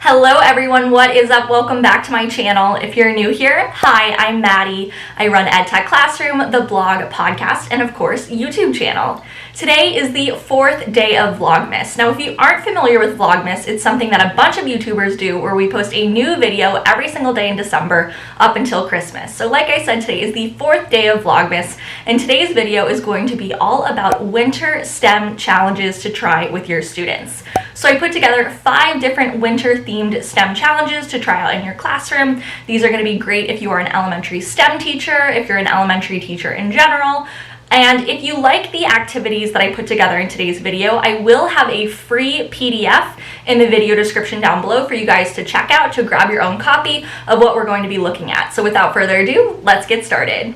Hello everyone, what is up? Welcome back to my channel. If you're new here, hi, I'm Maddie. I run EdTech Classroom, the blog, podcast, and of course, YouTube channel. Today is the fourth day of Vlogmas. Now, if you aren't familiar with Vlogmas, it's something that a bunch of YouTubers do where we post a new video every single day in December up until Christmas. So like I said, today is the fourth day of Vlogmas, and today's video is going to be all about winter STEM challenges to try with your students. So I put together 5 different winter-themed STEM challenges to try out in your classroom. These are going to be great if you are an elementary STEM teacher, if you're an elementary teacher in general. And if you like the activities that I put together in today's video, I will have a free PDF in the video description down below for you guys to check out to grab your own copy of what we're going to be looking at. So without further ado, let's get started.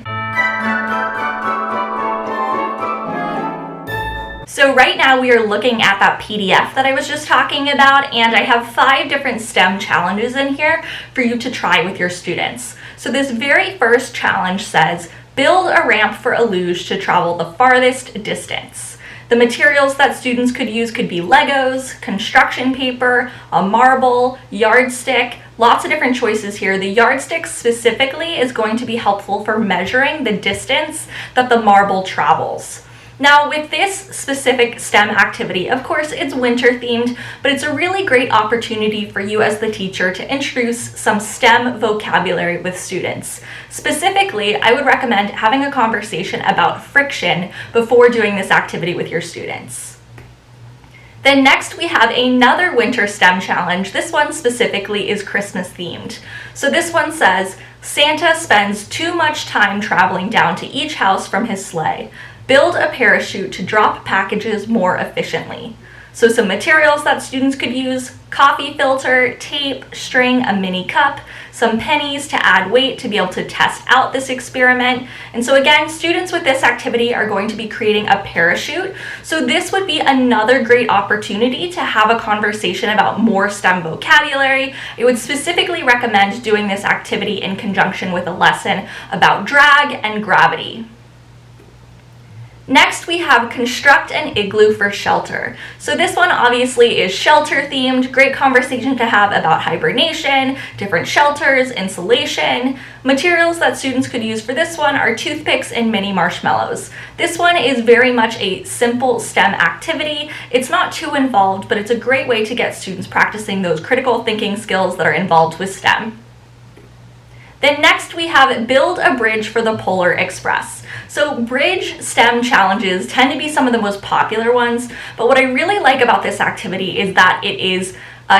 So right now we are looking at that PDF that I was just talking about, and I have 5 different STEM challenges in here for you to try with your students. So this very first challenge says, build a ramp for a luge to travel the farthest distance. The materials that students could use could be Legos, construction paper, a marble, yardstick, lots of different choices here. The yardstick specifically is going to be helpful for measuring the distance that the marble travels. Now, with this specific STEM activity, of course, it's winter themed, but it's a really great opportunity for you as the teacher to introduce some STEM vocabulary with students. Specifically, I would recommend having a conversation about friction before doing this activity with your students. Then next we have another winter STEM challenge. This one specifically is Christmas themed. So this one says, Santa spends too much time traveling down to each house from his sleigh. Build a parachute to drop packages more efficiently. So some materials that students could use: coffee filter, tape, string, a mini cup, some pennies to add weight to be able to test out this experiment. And so again, students with this activity are going to be creating a parachute. So this would be another great opportunity to have a conversation about more STEM vocabulary. I would specifically recommend doing this activity in conjunction with a lesson about drag and gravity. Next, we have construct an igloo for shelter. So this one obviously is shelter themed. Great conversation to have about hibernation, different shelters, insulation. Materials that students could use for this one are toothpicks and mini marshmallows. This one is very much a simple STEM activity. It's not too involved, but it's a great way to get students practicing those critical thinking skills that are involved with STEM. Then next we have build a bridge for the Polar Express. So bridge STEM challenges tend to be some of the most popular ones, but what I really like about this activity is that it is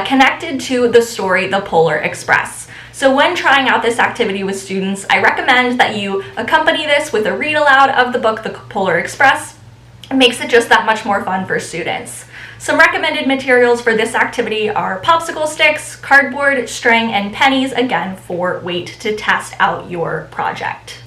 connected to the story The Polar Express. So when trying out this activity with students, I recommend that you accompany this with a read aloud of the book The Polar Express. It makes it just that much more fun for students. Some recommended materials for this activity are popsicle sticks, cardboard, string, and pennies, again, for weight to test out your project.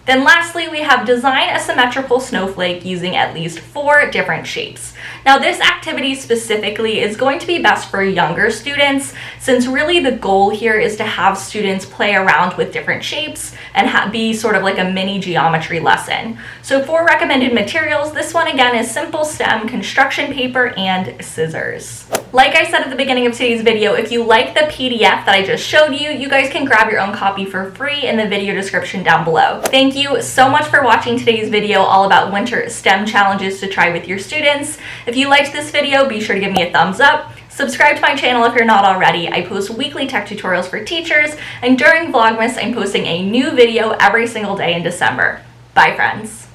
Then lastly, we have design a symmetrical snowflake using at least 4 different shapes. Now this activity specifically is going to be best for younger students, since really the goal here is to have students play around with different shapes and be sort of like a mini geometry lesson. So for recommended materials, this one again is simple STEM, construction paper, and scissors. Like I said at the beginning of today's video, if you like the PDF that I just showed you, you guys can grab your own copy for free in the video description down below. Thank you so much for watching today's video all about winter STEM challenges to try with your students. If you liked this video, be sure to give me a thumbs up. Subscribe to my channel if you're not already. I post weekly tech tutorials for teachers, and during Vlogmas, I'm posting a new video every single day in December. Bye, friends.